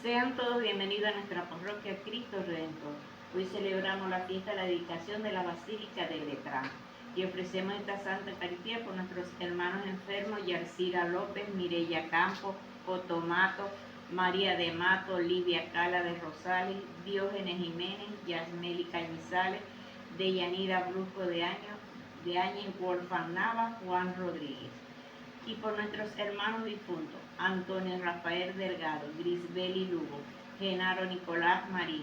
Sean todos bienvenidos a nuestra parroquia Cristo Redentor. Hoy celebramos la fiesta de la dedicación de la Basílica de Letrán y ofrecemos esta Santa Eucaristía por nuestros hermanos enfermos Yarcira López, Mireya Campos, Otomato, María de Mato, Livia Cala de Rosales, Diógenes Jiménez, Yasmeli Cañizales, Deyanira Brusco de Áñez, Wolfgang Nava, Juan Rodríguez. Y por nuestros hermanos difuntos, Antonio Rafael Delgado, Grisbeli Lugo, Genaro Nicolás Marín,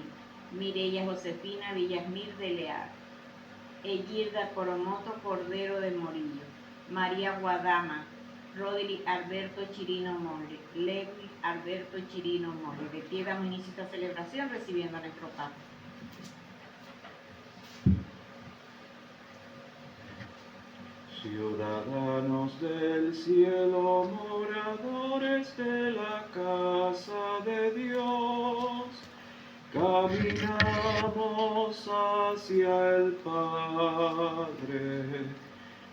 Mireya Josefina Villasmir de Leal, Egilda Coromoto Cordero de Morillo, María Guadama, Rodri Alberto Chirino Monle, Lewis Alberto Chirino Monle. De pie damos inicio a esta celebración recibiendo a nuestro Papa. Ciudadanos del cielo, moradores de la casa de Dios, caminamos hacia el Padre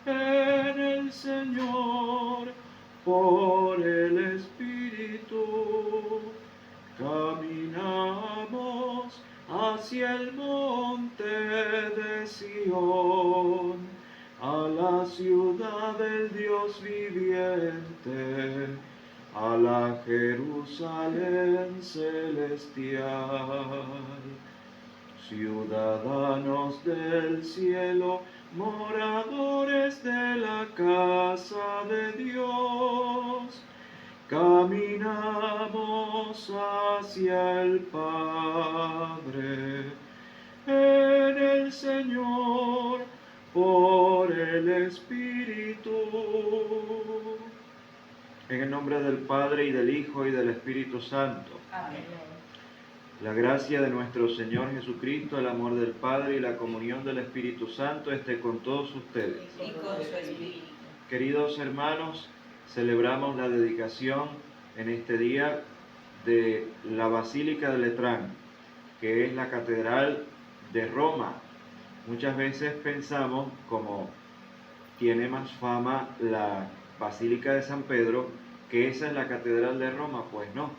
en el Señor por el Espíritu. Caminamos hacia el monte de Sión, a la ciudad del Dios viviente, a la Jerusalén celestial. Ciudadanos del cielo, moradores de la casa de Dios, caminamos hacia el Padre en el Señor por el Espíritu. En el nombre del Padre, y del Hijo, y del Espíritu Santo. Amén. La gracia de nuestro Señor Jesucristo, el amor del Padre y la comunión del Espíritu Santo esté con todos ustedes. Y con su espíritu. Queridos hermanos, celebramos la dedicación en este día de la Basílica de Letrán, que es la catedral de Roma. Muchas veces pensamos, como tiene más fama la Basílica de San Pedro, que esa es la catedral de Roma. Pues no,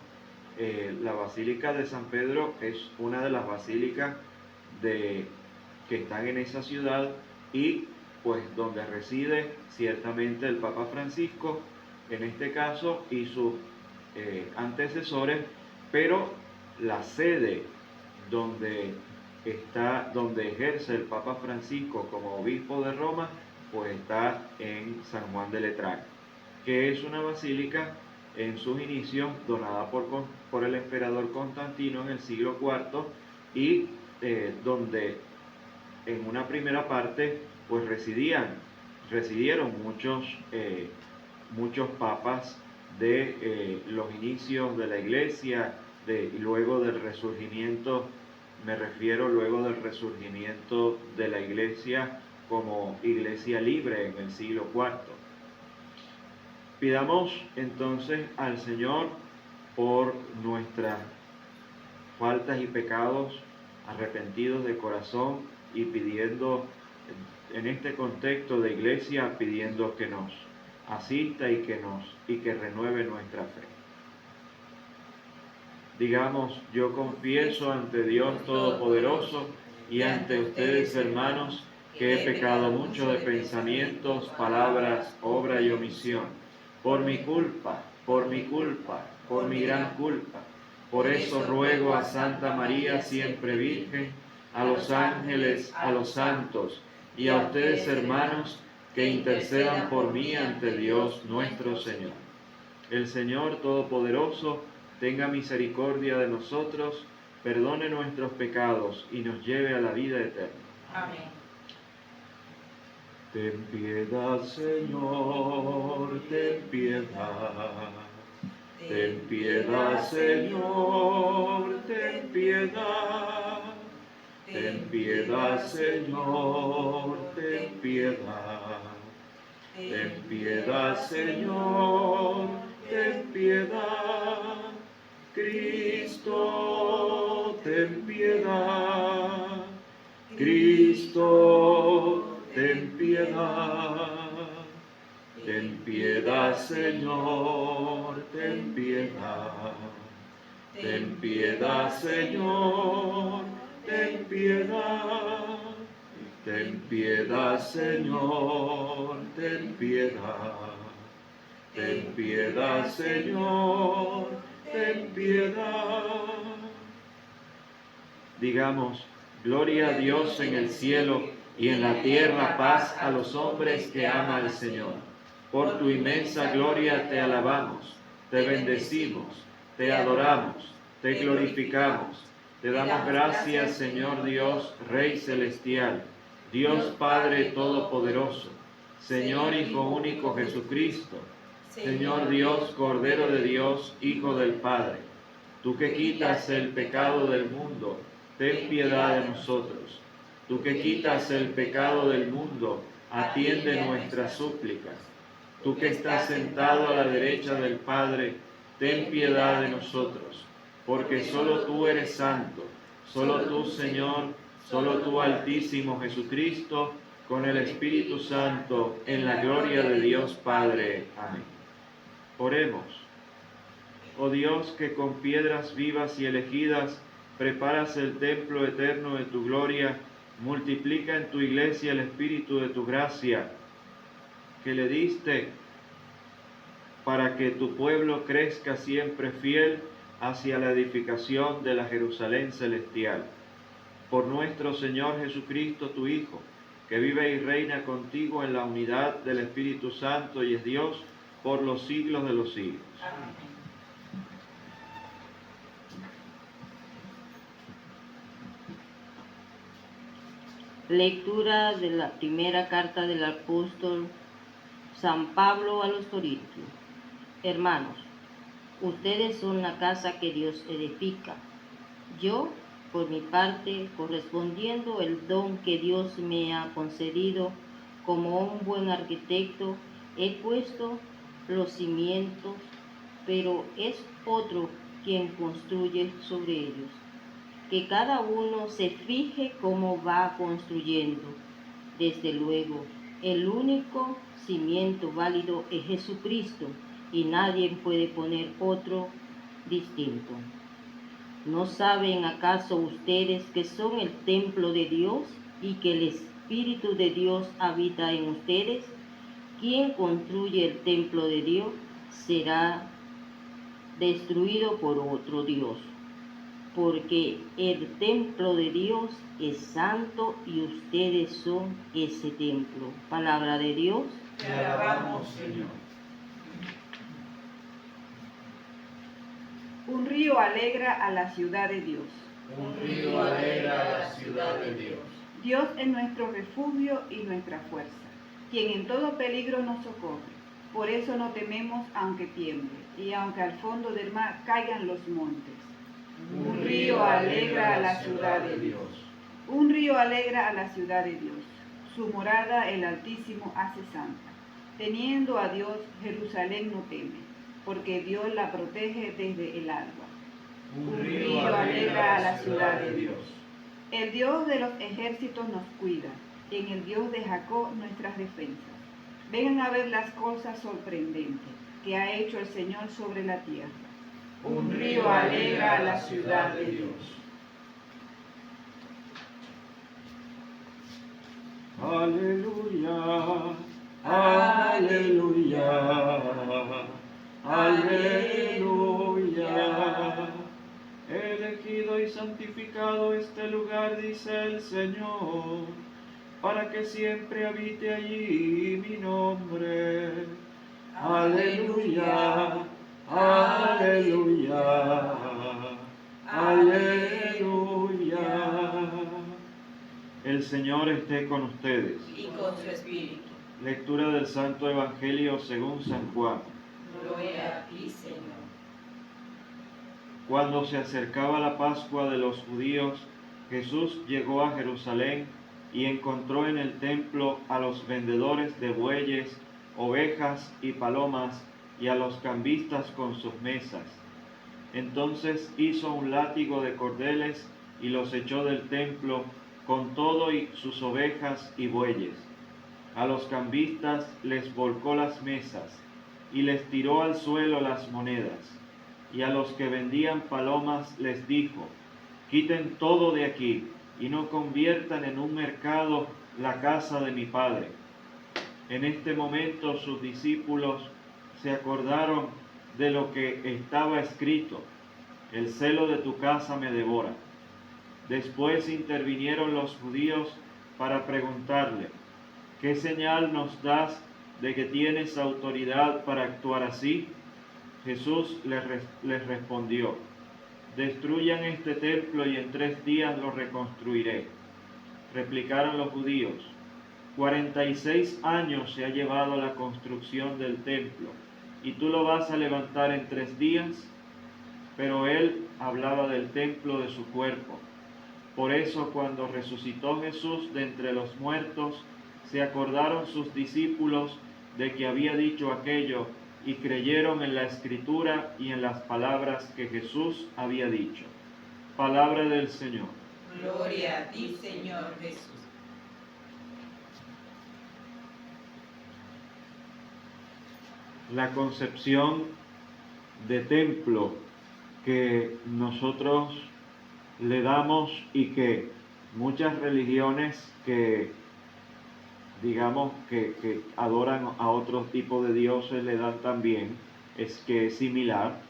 la Basílica de San Pedro es una de las basílicas que están en esa ciudad y pues donde reside ciertamente el Papa Francisco, en este caso, y sus antecesores, pero la sede donde ejerce el Papa Francisco como obispo de Roma, pues está en San Juan de Letrán, que es una basílica en sus inicios donada por el emperador Constantino en el siglo IV y donde en una primera parte pues residieron muchos papas de los inicios de la iglesia, luego del resurgimiento. Me refiero luego del resurgimiento de la iglesia como iglesia libre en el siglo IV. Pidamos entonces al Señor por nuestras faltas y pecados, arrepentidos de corazón y pidiendo, en este contexto de iglesia, pidiendo que nos asista y que renueve nuestra fe. Digamos: yo confieso ante Dios Todopoderoso y ante ustedes, hermanos, que he pecado mucho de pensamientos, palabras, obra y omisión, por mi culpa, por mi gran culpa. Por eso ruego a Santa María, siempre Virgen, a los ángeles, a los santos y a ustedes, hermanos, que intercedan por mí ante Dios nuestro Señor. El Señor Todopoderoso tenga misericordia de nosotros, perdone nuestros pecados y nos lleve a la vida eterna. Amén. Ten piedad, Señor, ten piedad. Ten piedad, Señor, ten piedad. Ten piedad, Señor, ten piedad. Ten piedad, Señor, ten piedad. Cristo, ten piedad. Cristo, ten piedad. Ten piedad, Señor, ten piedad. Ten piedad, Señor, ten piedad. Ten piedad, Señor, ten piedad. Ten piedad, Señor, ten piedad. Digamos, gloria a Dios en el cielo y en la tierra paz a los hombres que ama al Señor. Por tu inmensa gloria te alabamos, te bendecimos, te adoramos, te glorificamos. Te damos gracias, Señor Dios, Rey celestial, Dios Padre todopoderoso, Señor Hijo único Jesucristo, Señor Dios, Cordero de Dios, Hijo del Padre. Tú que quitas el pecado del mundo, ten piedad de nosotros. Tú que quitas el pecado del mundo, atiende nuestras súplicas. Tú que estás sentado a la derecha del Padre, ten piedad de nosotros. Porque solo tú eres santo, solo tú, Señor, solo tú, Altísimo Jesucristo, con el Espíritu Santo, en la gloria de Dios Padre. Amén. Oremos. Oh Dios, que con piedras vivas y elegidas preparas el templo eterno de tu gloria, multiplica en tu iglesia el espíritu de tu gracia, que le diste para que tu pueblo crezca siempre fiel hacia la edificación de la Jerusalén celestial. Por nuestro Señor Jesucristo, tu Hijo, que vive y reina contigo en la unidad del Espíritu Santo y es Dios por los siglos de los siglos. Amén. Lectura de la primera carta del apóstol San Pablo a los Corintios. Hermanos, ustedes son la casa que Dios edifica. Yo, por mi parte, correspondiendo el don que Dios me ha concedido como un buen arquitecto, he puesto los cimientos, pero es otro quien construye sobre ellos. Que cada uno se fije cómo va construyendo. Desde luego, el único cimiento válido es Jesucristo, y nadie puede poner otro distinto. ¿No saben acaso ustedes que son el templo de Dios y que el Espíritu de Dios habita en ustedes? Quien construye el templo de Dios será destruido por otro Dios, porque el templo de Dios es santo y ustedes son ese templo. Palabra de Dios. Te alabamos, Señor. Un río alegra a la ciudad de Dios. Un río alegra a la ciudad de Dios. Dios es nuestro refugio y nuestra fuerza, quien en todo peligro nos socorre. Por eso no tememos aunque tiemble, y aunque al fondo del mar caigan los montes. Un río alegra a la ciudad de Dios. Un río alegra a la ciudad de Dios. Su morada el Altísimo hace santa. Teniendo a Dios, Jerusalén no teme, porque Dios la protege desde el alba. Un río alegra a la ciudad de Dios. El Dios de los ejércitos nos cuida, en el Dios de Jacob nuestras defensas. Vengan a ver las cosas sorprendentes que ha hecho el Señor sobre la tierra. Un río alegra a la ciudad de Dios. Aleluya, aleluya, aleluya. He elegido y santificado este lugar, dice el Señor, para que siempre habite allí mi nombre. Aleluya, aleluya, aleluya. El Señor esté con ustedes. Y con su espíritu. Lectura del Santo Evangelio según San Juan. Gloria a ti, Señor. Cuando se acercaba la Pascua de los judíos, Jesús llegó a Jerusalén y encontró en el templo a los vendedores de bueyes, ovejas y palomas, y a los cambistas con sus mesas. Entonces hizo un látigo de cordeles y los echó del templo, con todo y sus ovejas y bueyes. A los cambistas les volcó las mesas y les tiró al suelo las monedas. y a los que vendían palomas les dijo: quiten todo de aquí y no conviertan en un mercado la casa de mi Padre. En este momento sus discípulos se acordaron de lo que estaba escrito: el celo de tu casa me devora. Después intervinieron los judíos para preguntarle: ¿qué señal nos das de que tienes autoridad para actuar así? Jesús les respondió: destruyan este templo y en 3 días lo reconstruiré. Replicaron los judíos: 46 años se ha llevado la construcción del templo, ¿y tú lo vas a levantar en 3 días? Pero él hablaba del templo de su cuerpo. Por eso, cuando resucitó Jesús de entre los muertos, se acordaron sus discípulos de que había dicho aquello y creyeron en la Escritura y en las palabras que Jesús había dicho. Palabra del Señor. Gloria a ti, Señor Jesús. La concepción de templo que nosotros le damos y que muchas religiones que digamos que adoran a otros tipos de dioses le dan también, es que es similar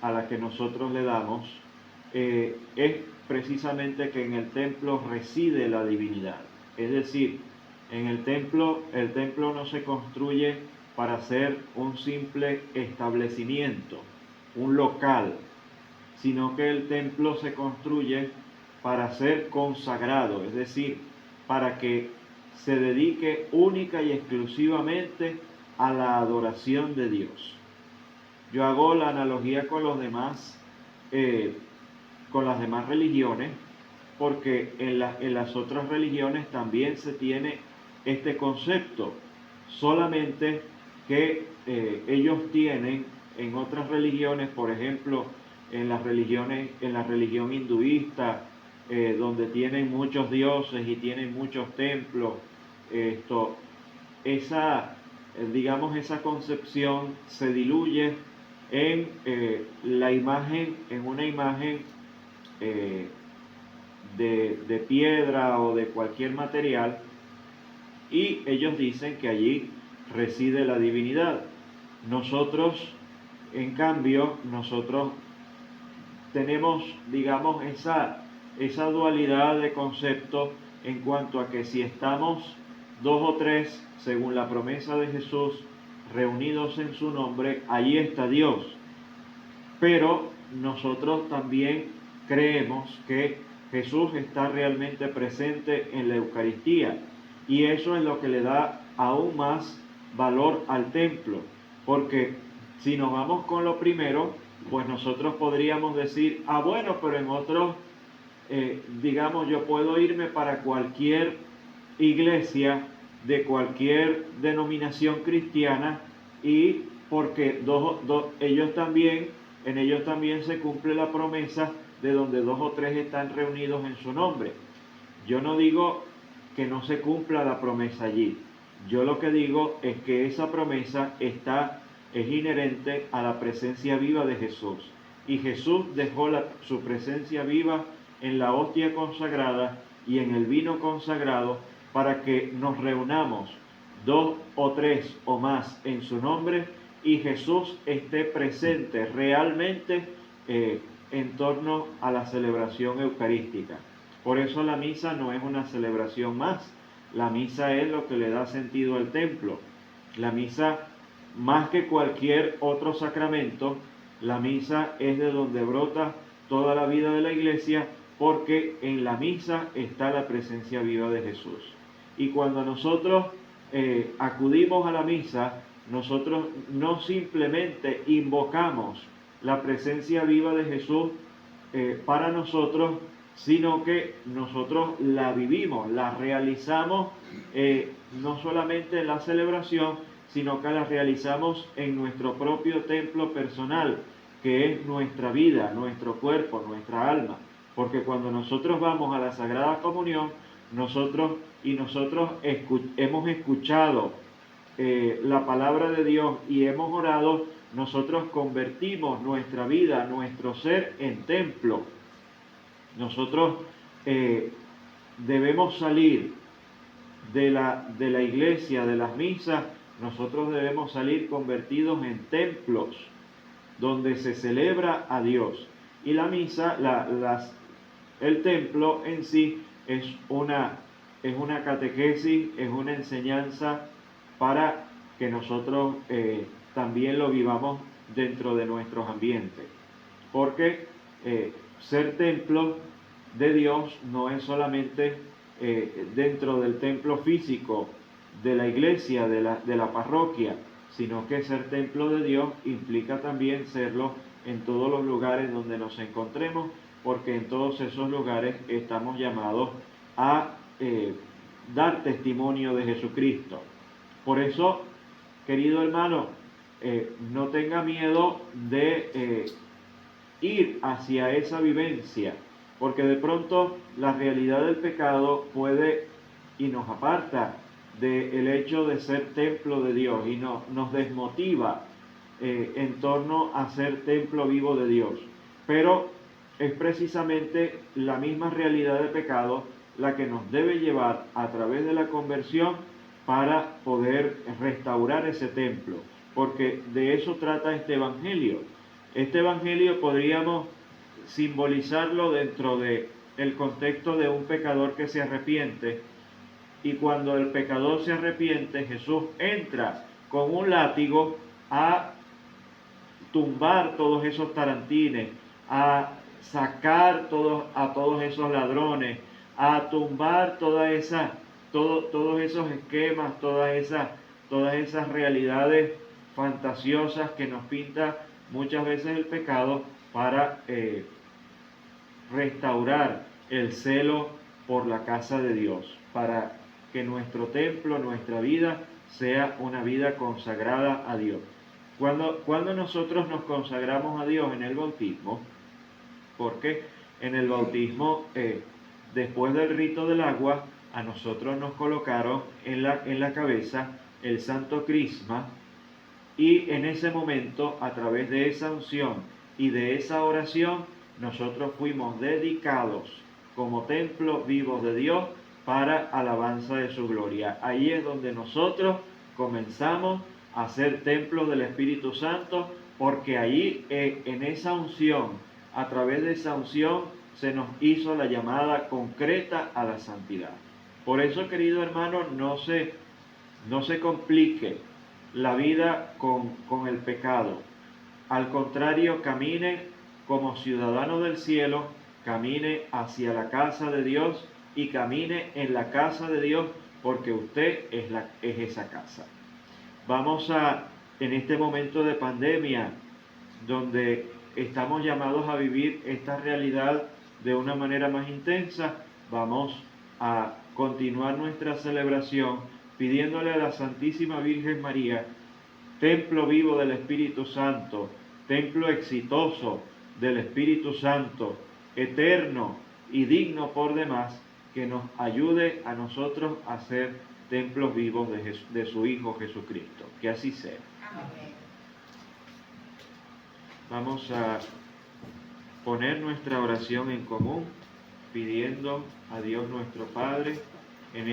a la que nosotros le damos, es precisamente que en el templo reside la divinidad. Es decir, en el templo no se construye para ser un simple establecimiento, un local, sino que el templo se construye para ser consagrado, es decir, para que se dedique única y exclusivamente a la adoración de Dios. Yo hago la analogía con los demás, con las demás religiones, porque en las otras religiones también se tiene este concepto, solamente que ellos tienen en otras religiones, por ejemplo, en la religión hinduista, donde tienen muchos dioses y tienen muchos templos, esa concepción se diluye en una imagen de piedra o de cualquier material, y ellos dicen que allí reside la divinidad. Nosotros, en cambio, tenemos, esa dualidad de conceptos en cuanto a que si estamos 2 o 3, según la promesa de Jesús, reunidos en su nombre, allí está Dios. Pero nosotros también creemos que Jesús está realmente presente en la Eucaristía, y eso es lo que le da aún más valor al templo, porque si nos vamos con lo primero, pues nosotros podríamos decir: bueno, pero en otros, yo puedo irme para cualquier iglesia de cualquier denominación cristiana, y porque en ellos también se cumple la promesa de donde 2 o 3 están reunidos en su nombre. Yo no digo que no se cumpla la promesa allí. Yo lo que digo es que esa promesa es inherente a la presencia viva de Jesús. Y Jesús dejó su presencia viva en la hostia consagrada y en el vino consagrado, para que nos reunamos 2 o 3 o más en su nombre, y Jesús esté presente realmente en torno a la celebración eucarística. Por eso la misa no es una celebración más. La misa es lo que le da sentido al templo. La misa, más que cualquier otro sacramento, la misa es de donde brota toda la vida de la iglesia, porque en la misa está la presencia viva de Jesús. Y cuando nosotros acudimos a la misa, nosotros no simplemente invocamos la presencia viva de Jesús para nosotros, sino que nosotros la vivimos, la realizamos no solamente en la celebración, sino que la realizamos en nuestro propio templo personal, que es nuestra vida, nuestro cuerpo, nuestra alma. Porque cuando nosotros vamos a la Sagrada Comunión, nosotros hemos escuchado la palabra de Dios y hemos orado, nosotros convertimos nuestra vida, nuestro ser en templo. Nosotros debemos salir de la iglesia, de las misas, nosotros debemos salir convertidos en templos donde se celebra a Dios. Y la misa, el templo en sí es una catequesis, es una enseñanza para que nosotros también lo vivamos dentro de nuestros ambientes. Porque ser templo de Dios no es solamente dentro del templo físico de la iglesia, de la parroquia, sino que ser templo de Dios implica también serlo en todos los lugares donde nos encontremos, porque en todos esos lugares estamos llamados a dar testimonio de Jesucristo. Por eso, querido hermano, no tenga miedo de ir hacia esa vivencia, porque de pronto la realidad del pecado puede y nos aparta del hecho de ser templo de Dios y nos desmotiva en torno a ser templo vivo de Dios. Pero es precisamente la misma realidad del pecado la que nos debe llevar a través de la conversión para poder restaurar ese templo, porque de eso trata este evangelio. Este evangelio podríamos simbolizarlo dentro de el contexto de un pecador que se arrepiente, y cuando el pecador se arrepiente, Jesús entra con un látigo a tumbar todos esos tarantines, a sacar a todos esos ladrones, a tumbar todos esos esquemas, todas esas realidades fantasiosas que nos pinta muchas veces el pecado, para restaurar el celo por la casa de Dios, para que nuestro templo, nuestra vida, sea una vida consagrada a Dios. Cuando nosotros nos consagramos a Dios en el bautismo, porque en el bautismo, después del rito del agua, a nosotros nos colocaron en la cabeza el santo crisma, y en ese momento, a través de esa unción y de esa oración, nosotros fuimos dedicados como templo vivos de Dios para alabanza de su gloria. Ahí es donde nosotros comenzamos a ser templo del Espíritu Santo, porque ahí en esa unción, a través de esa unción, se nos hizo la llamada concreta a la santidad. Por eso, querido hermano, no se complique la vida con el pecado. Al contrario, camine como ciudadano del cielo, camine hacia la casa de Dios y camine en la casa de Dios, porque usted es esa casa. Vamos en este momento de pandemia, donde estamos llamados a vivir esta realidad de una manera más intensa, vamos a continuar nuestra celebración pidiéndole a la Santísima Virgen María, templo vivo del Espíritu Santo, templo exitoso del Espíritu Santo, eterno y digno por demás, que nos ayude a nosotros a ser templos vivos de su Hijo Jesucristo. Que así sea. Amén. Vamos a poner nuestra oración en común, pidiendo a Dios nuestro Padre en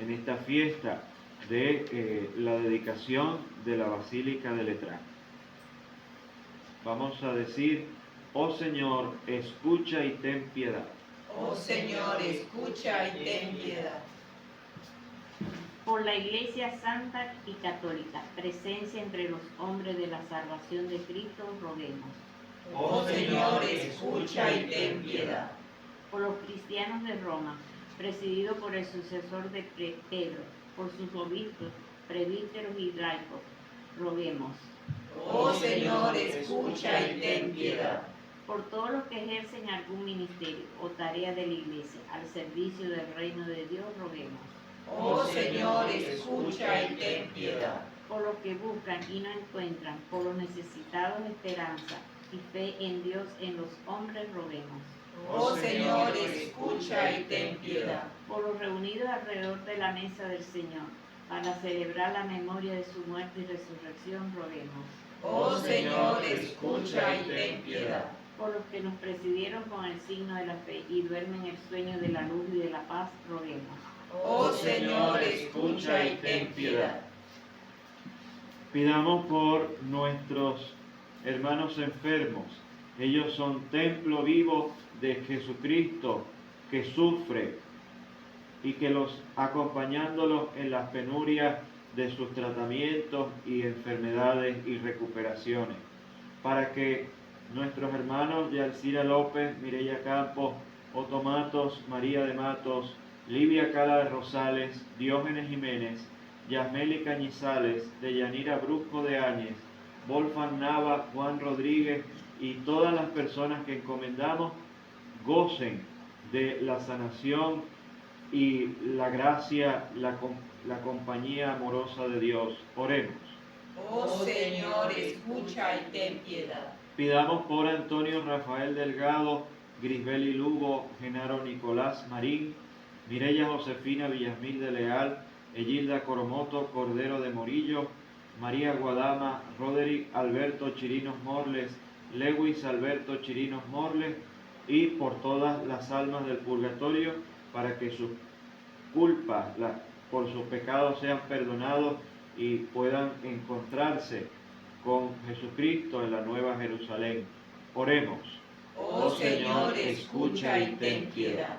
esta fiesta de la dedicación de la Basílica de Letrán. Vamos a decir: oh Señor, escucha y ten piedad. Oh Señor, escucha y ten piedad. Por la Iglesia Santa y Católica, presencia entre los hombres de la salvación de Cristo, roguemos. Oh Señor, escucha y ten piedad. Por los cristianos de Roma, presidido por el sucesor de Pedro, por sus obispos, presbíteros y laicos, roguemos. Oh Señor, escucha y ten piedad. Por todos los que ejercen algún ministerio o tarea de la Iglesia al servicio del reino de Dios, roguemos. Oh Señor, escucha y ten piedad. Por los que buscan y no encuentran, por los necesitados de esperanza y fe en Dios en los hombres, roguemos. Oh Señor, escucha y ten piedad. Por los reunidos alrededor de la mesa del Señor, Para celebrar la memoria de su muerte y resurrección, roguemos. Oh Señor, escucha y ten piedad. Por los que nos presidieron con el signo de la fe y duermen el sueño de la luz y de la paz, roguemos. Oh Señor, escucha y ten piedad. Pidamos por nuestros hermanos enfermos. Ellos son templo vivo de Jesucristo que sufre y que los acompañándolos en las penurias de sus tratamientos y enfermedades y recuperaciones, para que nuestros hermanos Yalcira López, Mireya Campos, Otto Matos, María de Matos, Livia Cala de Rosales, Diógenes Jiménez, Yasmeli Cañizales, Deyanira Brusco de Áñez, Wolfgang Nava, Juan Rodríguez y todas las personas que encomendamos gocen de la sanación y la gracia, la compañía amorosa de Dios. Oremos. Oh Señor, escucha y ten piedad. Pidamos por Antonio Rafael Delgado, Grisbeli Lugo, Genaro Nicolás Marín, Mireya Josefina Villasmil de Leal, Egilda Coromoto Cordero de Morillo, María Guadama, Roderick Alberto Chirinos Morles, Lewis Alberto Chirinos Morles, y por todas las almas del purgatorio, para que sus culpas, por sus pecados sean perdonados y puedan encontrarse con Jesucristo en la Nueva Jerusalén. Oremos. Oh Señor, escucha y ten piedad.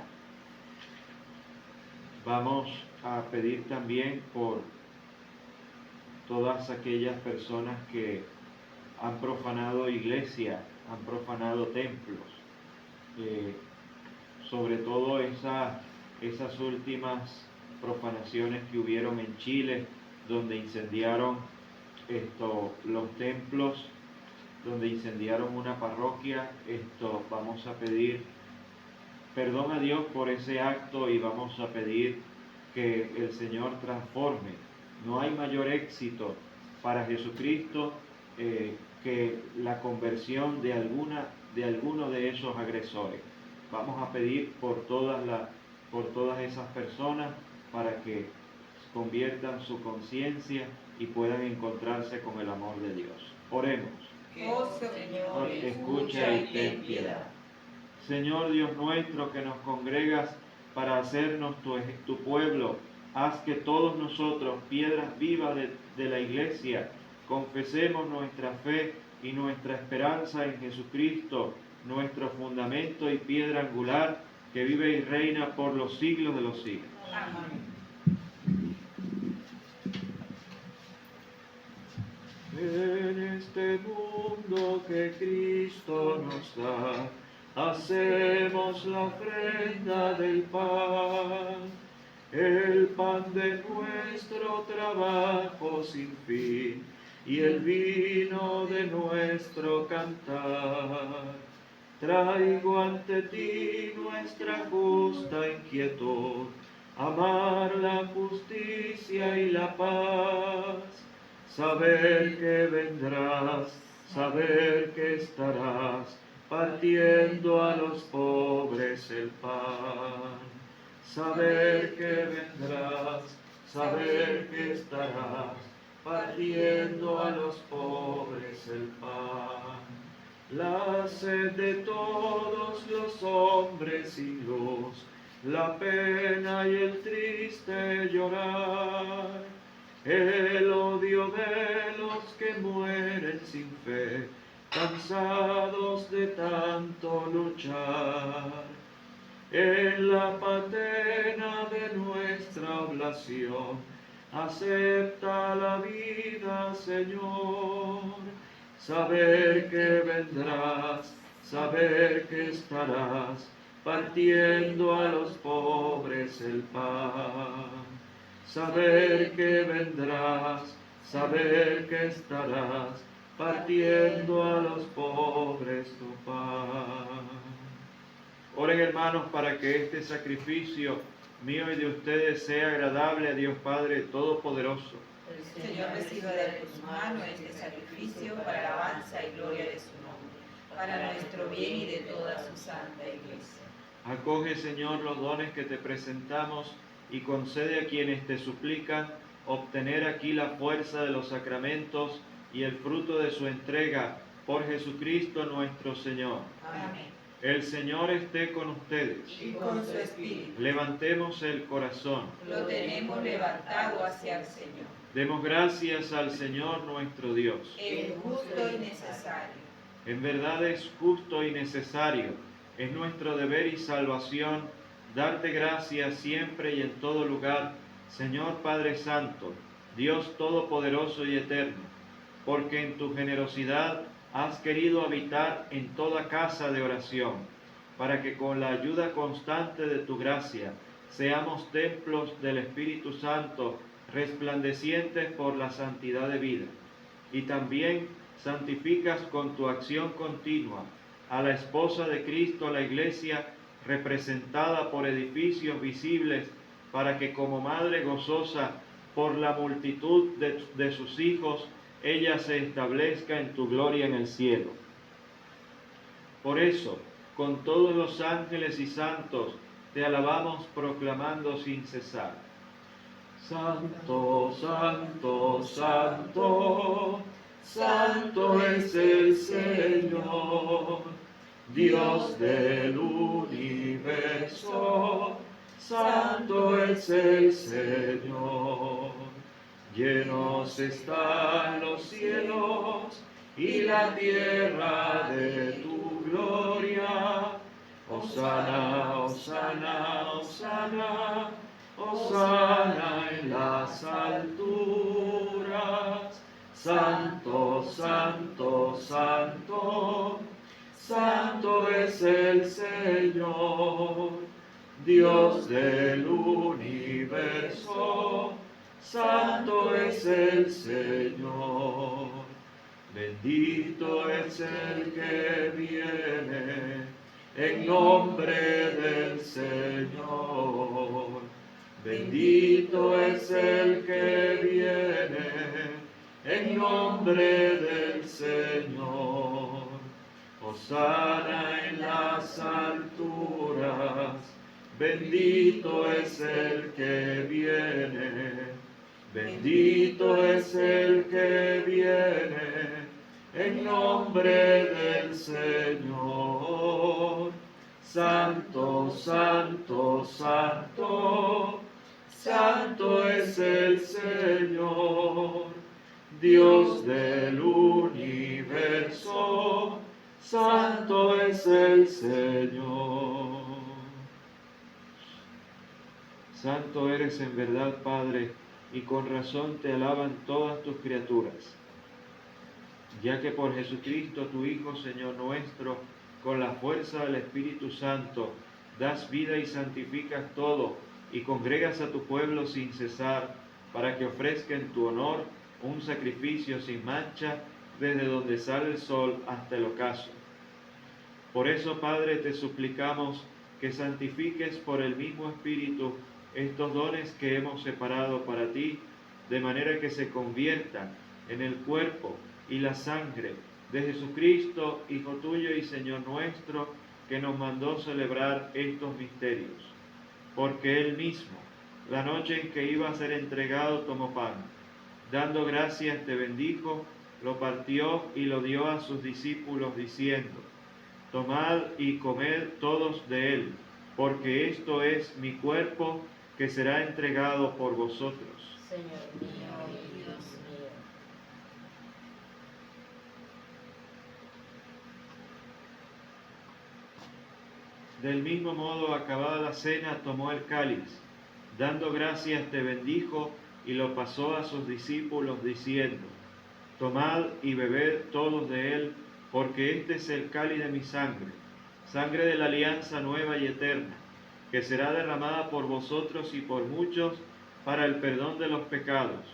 Vamos a pedir también por todas aquellas personas que han profanado iglesia, han profanado templos, sobre todo esas últimas profanaciones que hubieron en Chile, donde incendiaron los templos, donde incendiaron una parroquia. Vamos a pedir perdón a Dios por ese acto y vamos a pedir que el Señor transforme. No hay mayor éxito para Jesucristo que la conversión de alguno de esos agresores. Vamos a pedir por todas esas personas para que conviertan su conciencia y puedan encontrarse con el amor de Dios. Oremos. Oh Señor, escucha y ten piedad. Señor Dios nuestro, que nos congregas para hacernos tu pueblo, haz que todos nosotros, piedras vivas de la iglesia, confesemos nuestra fe y nuestra esperanza en Jesucristo, nuestro fundamento y piedra angular, que vive y reina por los siglos de los siglos. Amén. En este mundo que Cristo nos da, hacemos la ofrenda del pan, el pan de nuestro trabajo sin fin y el vino de nuestro cantar. Traigo ante ti nuestra justa inquietud, amar la justicia y la paz, saber que vendrás, saber que estarás, partiendo a los pobres el pan. Saber que vendrás, saber que estarás, partiendo a los pobres el pan. La sed de todos los hombres sin luz, la pena y el triste llorar, el odio de los que mueren sin fe, cansados de tanto luchar. En la patena de nuestra oblación, acepta la vida, Señor. Saber que vendrás, saber que estarás, partiendo a los pobres el pan. Saber que vendrás, saber que estarás, partiendo a los pobres tu pan. Oren, hermanos, para que este sacrificio mío y de ustedes sea agradable a Dios Padre Todopoderoso. El Señor reciba de tus manos este sacrificio para alabanza y gloria de su nombre, para nuestro bien y de toda su santa iglesia. Acoge, Señor, los dones que te presentamos y concede a quienes te suplican obtener aquí la fuerza de los sacramentos y el fruto de su entrega por Jesucristo nuestro Señor. Amén. El Señor esté con ustedes. Y con su espíritu. Levantemos el corazón. Lo tenemos levantado hacia el Señor. Demos gracias al Señor nuestro Dios. Es justo y necesario. En verdad es justo y necesario, es nuestro deber y salvación, darte gracias siempre y en todo lugar, Señor Padre Santo, Dios Todopoderoso y Eterno, porque en tu generosidad has querido habitar en toda casa de oración, para que con la ayuda constante de tu gracia seamos templos del Espíritu Santo, resplandecientes por la santidad de vida. Y también santificas con tu acción continua a la esposa de Cristo, la Iglesia, representada por edificios visibles, para que como madre gozosa por la multitud de sus hijos, ella se establezca en tu gloria en el cielo. Por eso, con todos los ángeles y santos, te alabamos proclamando sin cesar: Santo, santo, santo, santo es el Señor, Dios del universo, santo es el Señor. Llenos están los cielos y la tierra de tu gloria. Hosana, hosana, hosana, hosana en las alturas. Santo, santo, santo, santo es el Señor, Dios del universo, santo es el Señor. Bendito es el que viene en nombre del Señor. Bendito es el que viene en nombre del Señor. Hosana en las alturas, bendito es el que viene. Bendito es el que viene en nombre del Señor. Santo, santo, santo, santo es el Señor, Dios del universo, santo es el Señor. Santo eres en verdad, Padre, y con razón te alaban todas tus criaturas, ya que por Jesucristo, tu Hijo, Señor nuestro, con la fuerza del Espíritu Santo, das vida y santificas todo, y congregas a tu pueblo sin cesar, para que ofrezca en tu honor un sacrificio sin mancha, desde donde sale el sol hasta el ocaso. Por eso, Padre, te suplicamos que santifiques por el mismo Espíritu estos dones que hemos separado para ti, de manera que se conviertan en el cuerpo y la sangre de Jesucristo, Hijo tuyo y Señor nuestro, que nos mandó celebrar estos misterios. Porque Él mismo, la noche en que iba a ser entregado, tomó pan. Dando gracias, te bendijo, lo partió y lo dio a sus discípulos, diciendo: Tomad y comed todos de él, porque esto es mi cuerpo, que será entregado por vosotros. Señor mío y Dios mío. Del mismo modo, acabada la cena, tomó el cáliz, dando gracias te bendijo y lo pasó a sus discípulos, diciendo: Tomad y bebed todos de él, porque este es el cáliz de mi sangre, sangre de la alianza nueva y eterna, que será derramada por vosotros y por muchos para el perdón de los pecados.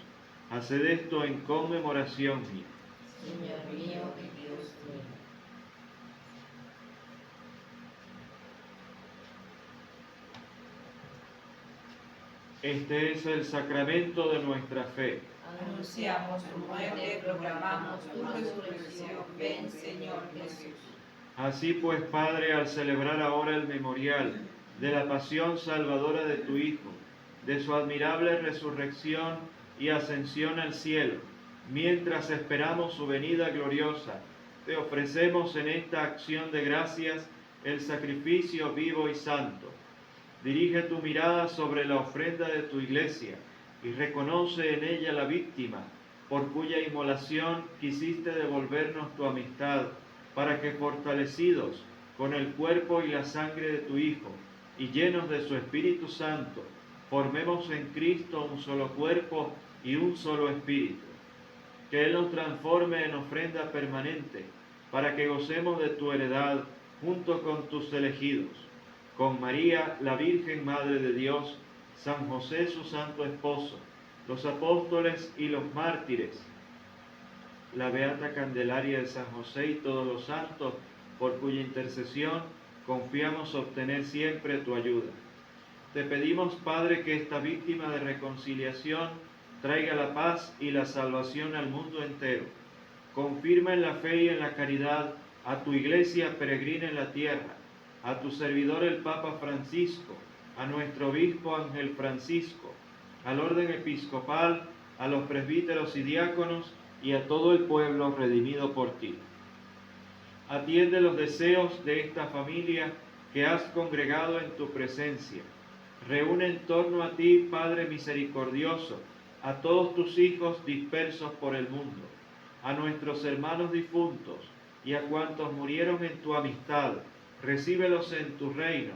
Haced esto en conmemoración mía. Señor mío y Dios mío. Este es el sacramento de nuestra fe. Anunciamos tu muerte, proclamamos tu resurrección. Ven, Señor Jesús. Así pues, Padre, al celebrar ahora el memorial de la pasión salvadora de tu Hijo, de su admirable resurrección y ascensión al cielo. Mientras esperamos su venida gloriosa, te ofrecemos en esta acción de gracias el sacrificio vivo y santo. Dirige tu mirada sobre la ofrenda de tu iglesia y reconoce en ella la víctima, por cuya inmolación quisiste devolvernos tu amistad, para que fortalecidos con el cuerpo y la sangre de tu Hijo, y llenos de su Espíritu Santo, formemos en Cristo un solo cuerpo y un solo espíritu. Que Él nos transforme en ofrenda permanente, para que gocemos de tu heredad junto con tus elegidos, con María, la Virgen Madre de Dios, San José, su santo esposo, los apóstoles y los mártires, la Beata Candelaria de San José y todos los santos, por cuya intercesión confiamos obtener siempre tu ayuda. Te pedimos, Padre, que esta víctima de reconciliación traiga la paz y la salvación al mundo entero. Confirma en la fe y en la caridad a tu iglesia peregrina en la tierra, a tu servidor el Papa Francisco, a nuestro obispo Ángel Francisco, al orden episcopal, a los presbíteros y diáconos y a todo el pueblo redimido por ti. Atiende los deseos de esta familia que has congregado en tu presencia. Reúne en torno a ti, Padre misericordioso, a todos tus hijos dispersos por el mundo, a nuestros hermanos difuntos y a cuantos murieron en tu amistad. Recíbelos en tu reino,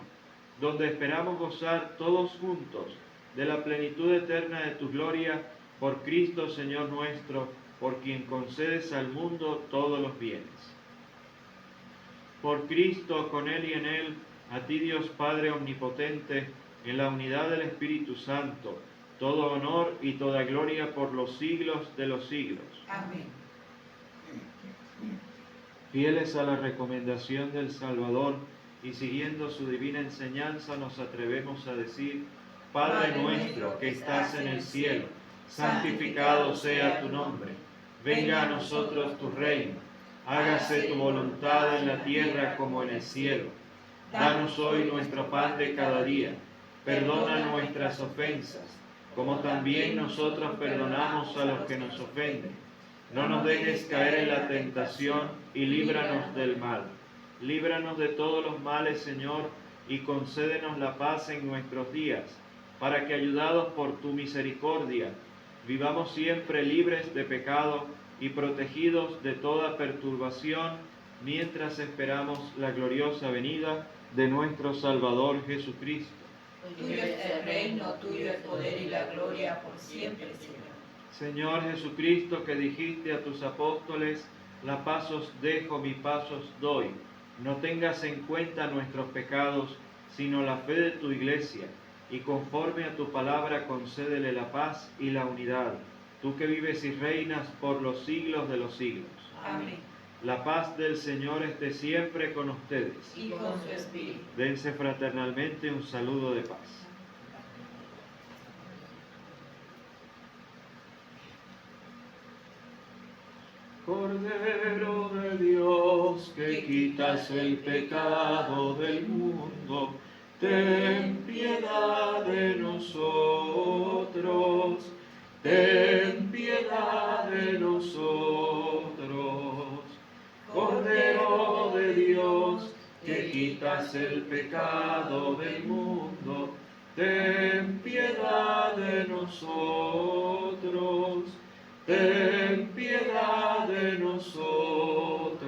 donde esperamos gozar todos juntos de la plenitud eterna de tu gloria, por Cristo Señor nuestro, por quien concedes al mundo todos los bienes. Por Cristo, con Él y en Él, a ti Dios Padre omnipotente, en la unidad del Espíritu Santo, todo honor y toda gloria por los siglos de los siglos. Amén. Fieles a la recomendación del Salvador y siguiendo su divina enseñanza, nos atrevemos a decir: Padre nuestro que estás en el cielo, santificado sea tu nombre. Venga a nosotros tu reino. Hágase tu voluntad en la tierra como en el cielo. Danos hoy nuestro pan de cada día. Perdona nuestras ofensas, como también nosotros perdonamos a los que nos ofenden. No nos dejes caer en la tentación y líbranos del mal. Líbranos de todos los males, Señor, y concédenos la paz en nuestros días, para que, ayudados por tu misericordia, vivamos siempre libres de pecado y protegidos de toda perturbación, mientras esperamos la gloriosa venida de nuestro Salvador Jesucristo. Tuyo es el reino, tuyo el poder y la gloria por siempre, Señor. Señor Jesucristo, que dijiste a tus apóstoles: la paz os dejo, mi paz os doy. No tengas en cuenta nuestros pecados, sino la fe de tu iglesia, y conforme a tu palabra concédele la paz y la unidad, tú que vives y reinas por los siglos de los siglos. Amén. La paz del Señor esté siempre con ustedes. Y con su espíritu. Dense fraternalmente un saludo de paz. Cordero de Dios, que quitas el pecado del mundo, ten piedad de nosotros, ten piedad de nosotros. Cordero de Dios, que quitas el pecado del mundo, ten piedad de nosotros, ten piedad de nosotros.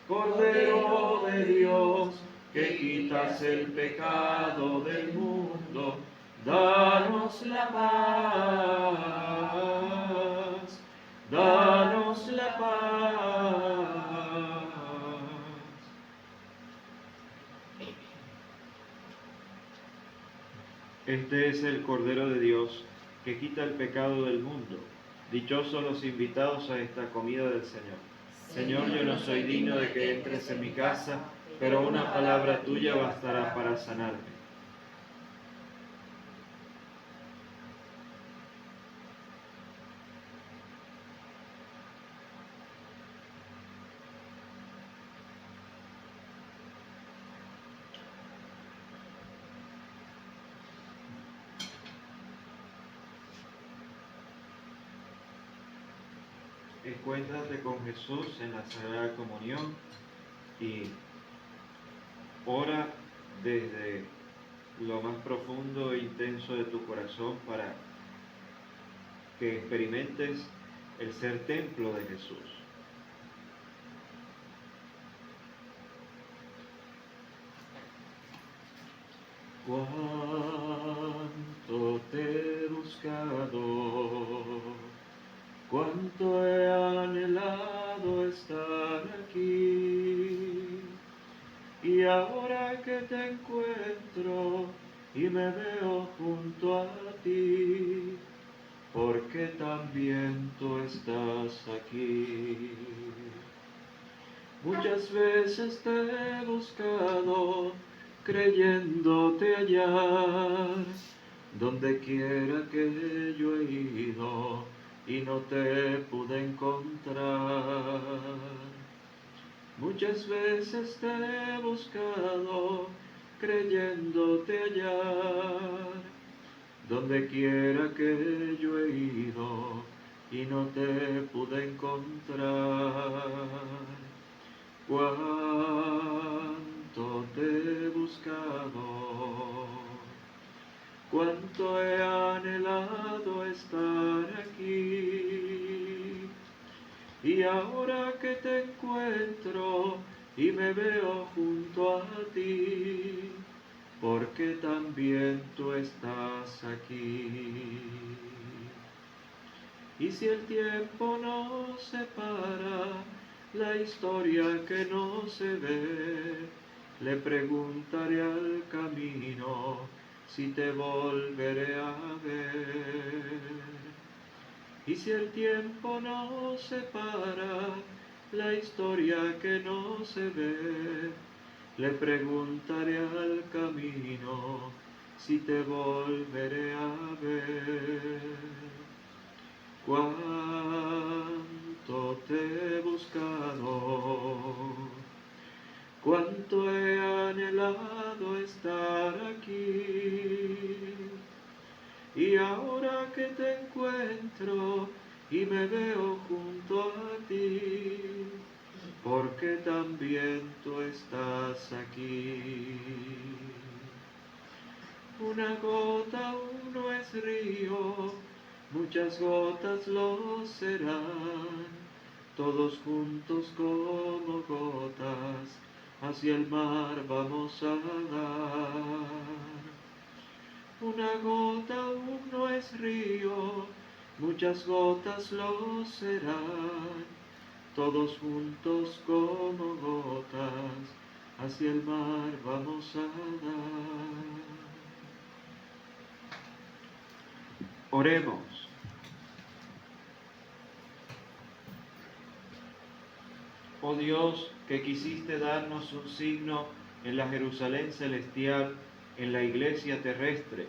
Cordero de Dios, que quitas el pecado del mundo, danos la paz, danos la paz. Este es el Cordero de Dios, que quita el pecado del mundo. Dichosos los invitados a esta comida del Señor. Señor, yo no soy digno de que entres en mi casa, pero una palabra tuya bastará para sanarme. encuéntrate con Jesús en la Sagrada Comunión y ora desde lo más profundo e intenso de tu corazón para que experimentes el ser templo de Jesús. Cuánto te he buscado, cuánto he anhelado estar aquí, y ahora que te encuentro y me veo junto a ti, porque también tú estás aquí. Muchas veces te he buscado, creyéndote hallar, donde quiera que yo he ido y no te pude encontrar. Muchas veces te he buscado, creyéndote hallar, donde quiera que yo he ido y no te pude encontrar. Cuánto te he buscado, cuánto he anhelado estar aquí, y ahora que te encuentro y me veo junto a ti, porque también tú estás aquí. Y si el tiempo nos separa, la historia que no se ve, le preguntaré al camino si te volveré a ver. Y si el tiempo nos separa, la historia que no se ve, le preguntaré al camino si te volveré a ver. Cuánto te he buscado, cuánto he anhelado estar aquí, y ahora que te encuentro y me veo junto a ti, porque también tú estás aquí. Una gota aún no es río, muchas gotas lo serán, todos juntos como gotas hacia el mar vamos a dar. Una gota aún no es río, muchas gotas lo serán, todos juntos como gotas hacia el mar vamos a dar. Oremos. Oh Dios, que quisiste darnos un signo en la Jerusalén celestial, en la iglesia terrestre,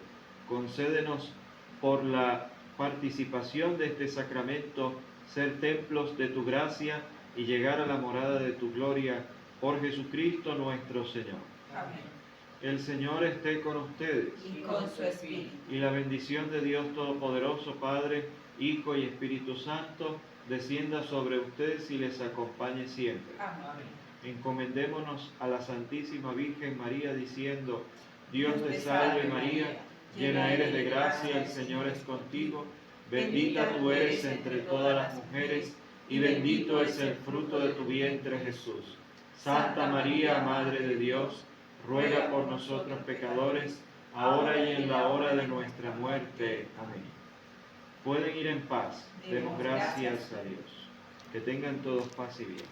concédenos por la participación de este sacramento ser templos de tu gracia y llegar a la morada de tu gloria, por Jesucristo nuestro Señor. Amén. El Señor esté con ustedes. Y con su espíritu. Y la bendición de Dios Todopoderoso, Padre, Hijo y Espíritu Santo, descienda sobre ustedes y les acompañe siempre. Amén. Encomendémonos a la Santísima Virgen María diciendo: Dios te salve María, llena eres de gracia, el Señor es contigo, bendita tú eres entre todas las mujeres, y bendito es el fruto de tu vientre Jesús. Santa María, Madre de Dios, ruega por nosotros pecadores, ahora y en la hora de nuestra muerte. Amén. Pueden ir en paz. Demos gracias a Dios. Que tengan todos paz y bien.